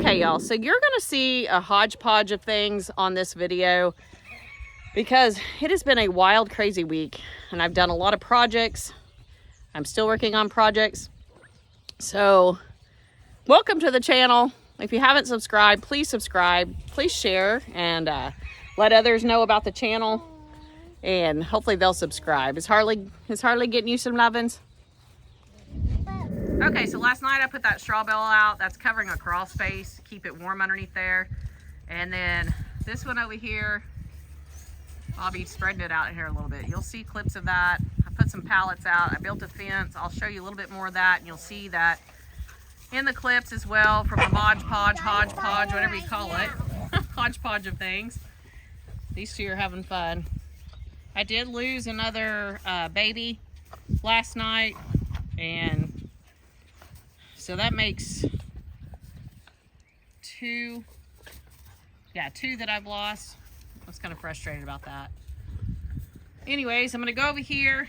Okay, y'all, so you're gonna see a hodgepodge of things on this video because it has been a wild, crazy week, and I've done a lot of projects. I'm still working on projects. So welcome to the channel. If you haven't subscribed, please subscribe, please share, and let others know about the channel, and hopefully they'll subscribe. Is Harley getting you some lovin's? Okay, so last night I put that straw bale out. That's covering a crawl space to keep it warm underneath there. And then this one over here, I'll be spreading it out here a little bit. You'll see clips of that. I put some pallets out. I built a fence. I'll show you a little bit more of that, and you'll see that in the clips as well from the Hodge Podge, whatever you call it. Hodgepodge of things. These two are having fun. I did lose another baby last night, and so that makes two that I've lost. I was kind of frustrated about that. Anyways, I'm gonna go over here,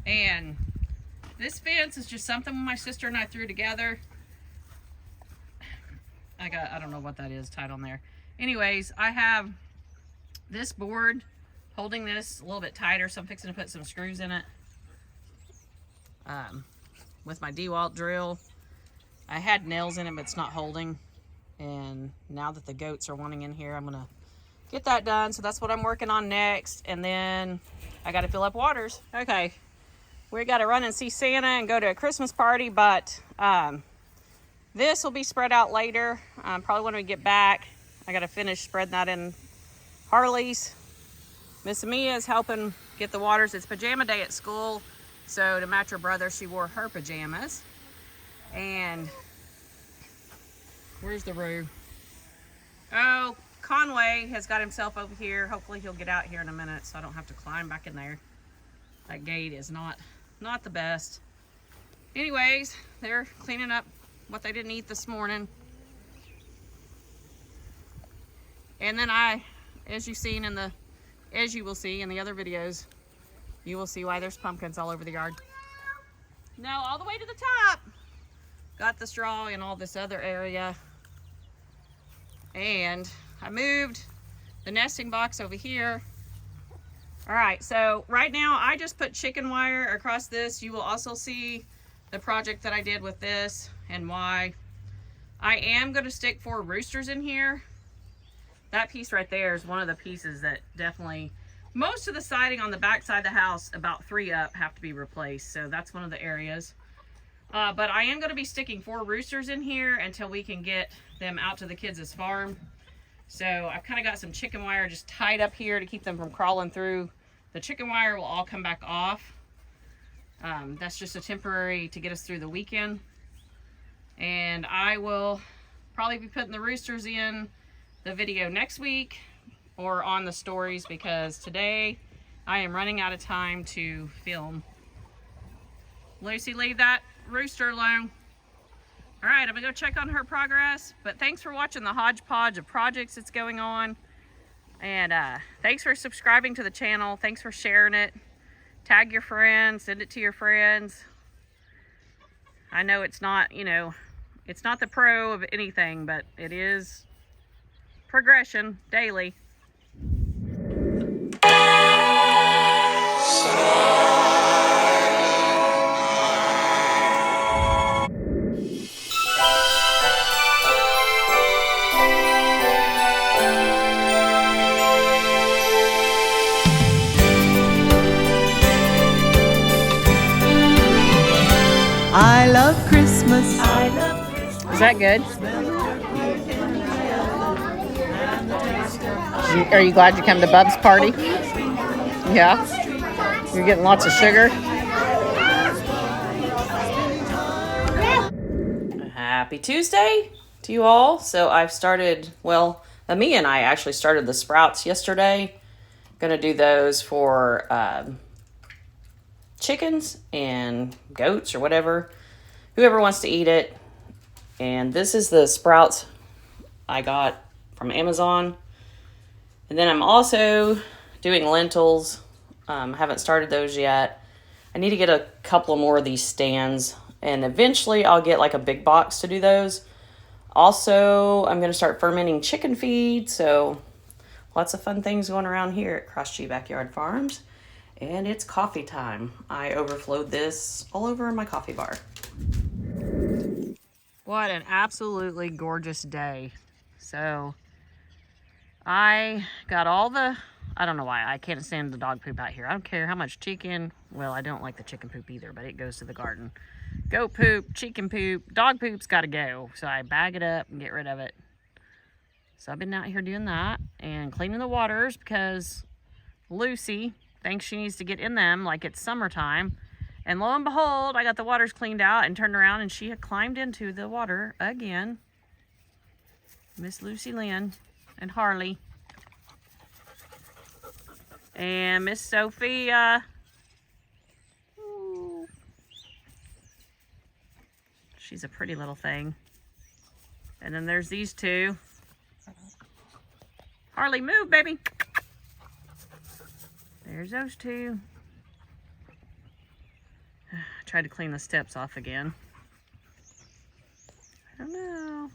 and this fence is just something my sister and I threw together. I don't know what that is tied on there. Anyways, I have this board holding this a little bit tighter, so I'm fixing to put some screws in it with my DeWalt drill. I had nails in it, but it's not holding. And now that the goats are wanting in here, I'm gonna get that done. So that's what I'm working on next. And then I gotta fill up waters. Okay, we gotta run and see Santa and go to a Christmas party, but this will be spread out later. Probably when we get back. I gotta finish spreading that in Harley's. Miss Mia is helping get the waters. It's pajama day at school. So to match her brother, she wore her pajamas. And where's the Roo? Oh, Conway has got himself over here. Hopefully he'll get out here in a minute so I don't have to climb back in there. That gate is not the best. Anyways, they're cleaning up what they didn't eat this morning. And then as you will see in the other videos, you will see why there's pumpkins all over the yard. No, all the way to the top. Got the straw in all this other area. And I moved the nesting box over here. All right, so right now I just put chicken wire across this. You will also see the project that I did with this and why. I am going to stick 4 roosters in here. That piece right there is one of the pieces that definitely, most of the siding on the back side of the house, about 3 up, have to be replaced. So that's one of the areas. But I am going to be sticking 4 roosters in here until we can get them out to the kids' farm. So I've kind of got some chicken wire just tied up here to keep them from crawling through. The chicken wire will all come back off. That's just a temporary to get us through the weekend. And I will probably be putting the roosters in the video next week or on the stories, because today I am running out of time to film. Lucy, leave that rooster alone. All right, I'm gonna go check on her progress, but thanks for watching the hodgepodge of projects that's going on. And thanks for subscribing to the channel. Thanks for sharing it. Tag your friends, send it to your friends. I know it's not, it's not the pro of anything, but it is progression daily. I love Christmas. I love Christmas. Is that good? Are you glad you come to Bub's party? Yeah? You're getting lots of sugar? Happy Tuesday to you all. So I've started, Mia and I actually started the sprouts yesterday. Gonna do those for chickens and goats or whoever wants to eat it. And this is the sprouts I got from Amazon. And then I'm also doing lentils. Haven't started those yet. I need to get a couple more of these stands, and eventually I'll get like a big box to do those. Also, I'm going to start fermenting chicken feed, so lots of fun things going around here at Cross G Backyard Farms. And it's coffee time. I overflowed this all over my coffee bar. What an absolutely gorgeous day. So I got all the, I don't know why, I can't stand the dog poop out here. I don't care how much chicken, well, I don't like the chicken poop either, but it goes to the garden. Goat poop, chicken poop, dog poop's gotta go. So I bag it up and get rid of it. So I've been out here doing that and cleaning the waters because Lucy thinks she needs to get in them like it's summertime. And lo and behold, I got the waters cleaned out and turned around and she had climbed into the water again. Miss Lucy Lynn and Harley. And Miss Sophia. Ooh. She's a pretty little thing. And then there's these two. Harley, move, baby. There's those two. I tried to clean the steps off again. I don't know.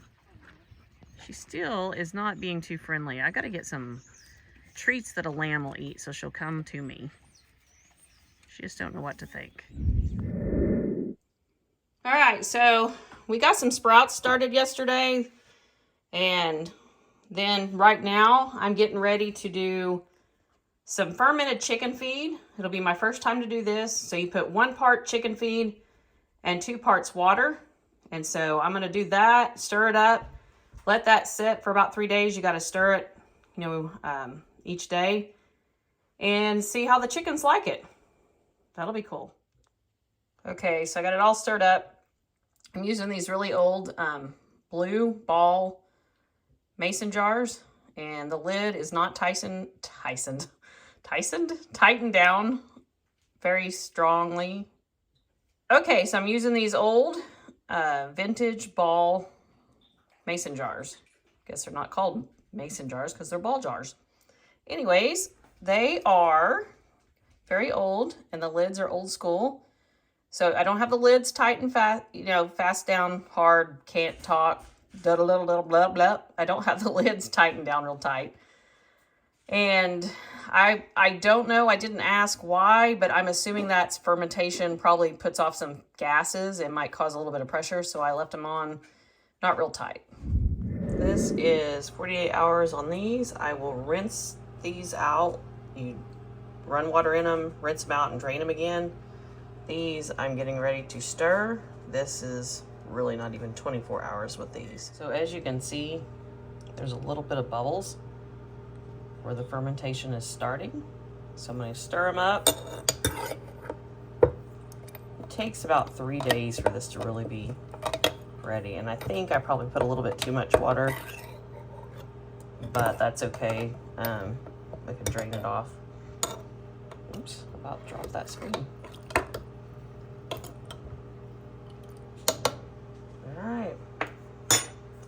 She still is not being too friendly. I gotta get some treats that a lamb will eat so she'll come to me. She just don't know what to think. All right, so we got some sprouts started yesterday, and then right now I'm getting ready to do some fermented chicken feed. It'll be my first time to do this. So you put 1 part chicken feed and 2 parts water. And so I'm gonna do that, stir it up, let that sit for about 3 days. You gotta stir it, each day and see how the chickens like it. That'll be cool. Okay, so I got it all stirred up. I'm using these really old blue ball mason jars, and the lid is not tightened down very strongly. Okay, so I'm using these old vintage ball mason jars. Guess they're not called mason jars because they're ball jars. Anyways, they are very old and the lids are old school. So I don't have the lids tight and fast, fast down, hard, can't talk, blah, blah, blah, blah, blah. I don't have the lids tightened down real tight. And I don't know, I didn't ask why, but I'm assuming that fermentation probably puts off some gases. It might cause a little bit of pressure, so I left them on not real tight. This is 48 hours on these. I will rinse these out. You run water in them, rinse them out, and drain them again. These I'm getting ready to stir. This is really not even 24 hours with these. So as you can see, there's a little bit of bubbles where the fermentation is starting. So I'm going to stir them up. It takes about 3 days for this to really be ready. And I think I probably put a little bit too much water, but that's okay. We can drain it off. Oops, about dropped that screen. All right,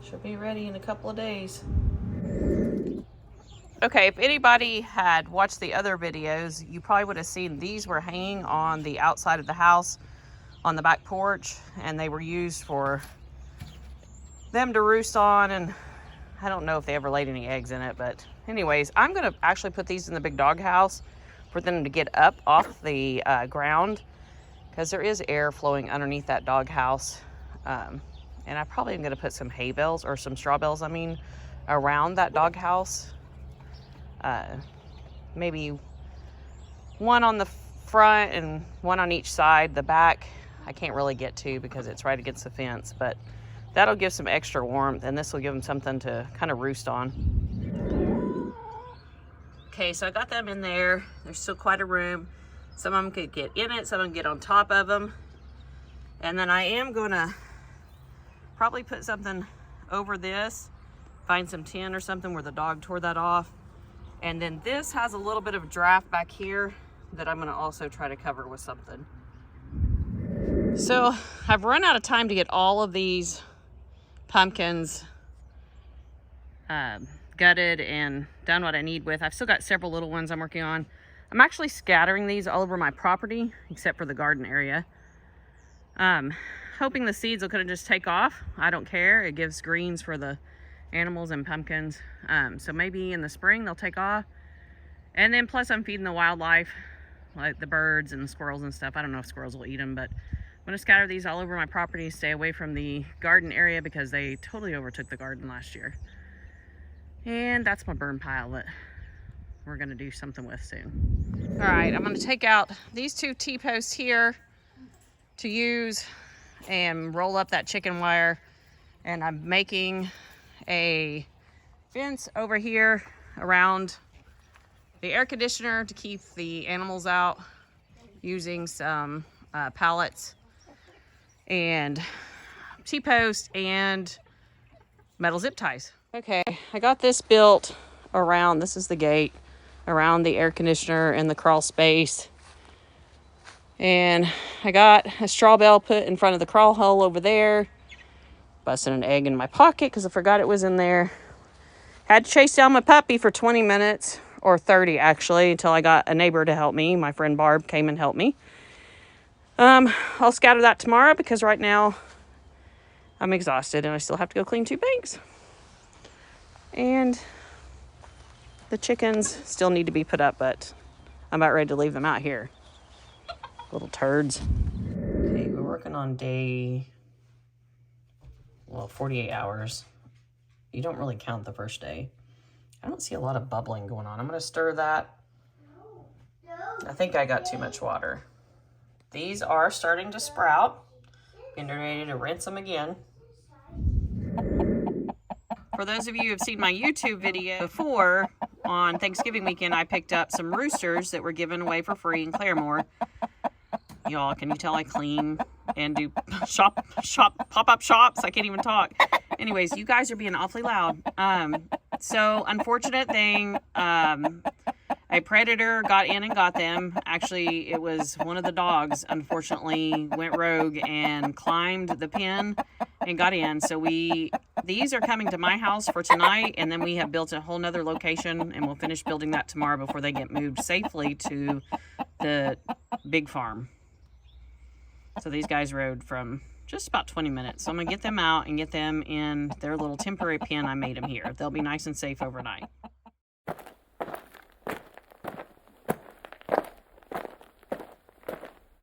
should be ready in a couple of days. Okay, if anybody had watched the other videos, you probably would have seen these were hanging on the outside of the house on the back porch, and they were used for them to roost on, and I don't know if they ever laid any eggs in it, but anyways, I'm gonna actually put these in the big dog house for them to get up off the ground, because there is air flowing underneath that dog house. And I probably am gonna put some hay bales, or some straw bales, around that dog house. Maybe one on the front and one on each side. The back I can't really get to because it's right against the fence, but that'll give some extra warmth, and this will give them something to kind of roost on. Okay, so I got them in there. There's still quite a room. Some of them could get in it, some of them get on top of them. And then I am gonna probably put something over this, find some tin or something where the dog tore that off. And then this has a little bit of draft back here that I'm gonna also try to cover with something. So I've run out of time to get all of these pumpkins gutted and done what I need with. I've still got several little ones I'm working on. I'm actually scattering these all over my property except for the garden area. I hoping the seeds will kind of just take off. I don't care. It gives greens for the animals and pumpkins. So maybe in the spring they'll take off. And then plus I'm feeding the wildlife, like the birds and the squirrels and stuff. I don't know if squirrels will eat them, but I'm going to scatter these all over my property, stay away from the garden area because they totally overtook the garden last year. And that's my burn pile that we're going to do something with soon. All right, I'm going to take out these 2 T-posts here to use and roll up that chicken wire. And I'm making a fence over here around the air conditioner to keep the animals out, using some pallets and T-post and metal zip ties. Okay, I got this built around, this is the gate, around the air conditioner and the crawl space. And I got a straw bale put in front of the crawl hole over there. Busting an egg in my pocket because I forgot it was in there. Had to chase down my puppy for 20 minutes, or 30 actually, until I got a neighbor to help me. My friend Barb came and helped me. I'll scatter that tomorrow because right now I'm exhausted and I still have to go clean 2 banks. And the chickens still need to be put up, but I'm about ready to leave them out here. Little turds. Okay, we're working on day, 48 hours. You don't really count the first day. I don't see a lot of bubbling going on. I'm going to stir that. I think I got too much water. These are starting to sprout. Getting ready to rinse them again. For those of you who have seen my YouTube video before, on Thanksgiving weekend, I picked up some roosters that were given away for free in Claremore. Y'all, can you tell I clean and do pop-up shops? I can't even talk. Anyways, you guys are being awfully loud. So, unfortunate thing, a predator got in and got them. Actually, it was one of the dogs, unfortunately, went rogue and climbed the pen and got in. So these are coming to my house for tonight, and then we have built a whole nother location, and we'll finish building that tomorrow before they get moved safely to the big farm. So these guys rode from just about 20 minutes. So I'm going to get them out and get them in their little temporary pen I made them here. They'll be nice and safe overnight.